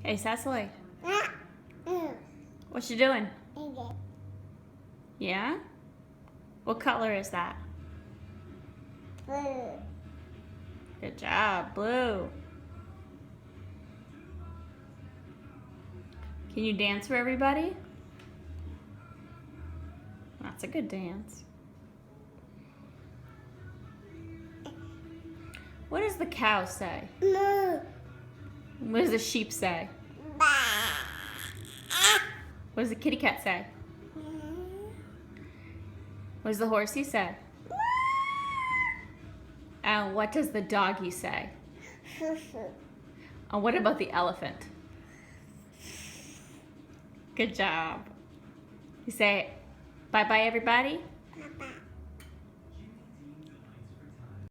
Hey, Cecily. What you doing? Yeah? What color is that? Blue. Good job, blue. Can you dance for everybody? That's a good dance. What does the cow say? Moo. What does the sheep say? What does the kitty cat say? What does the horsey say? And what does the doggy say? And what about the elephant? Good job. You say bye-bye, everybody? Bye-bye.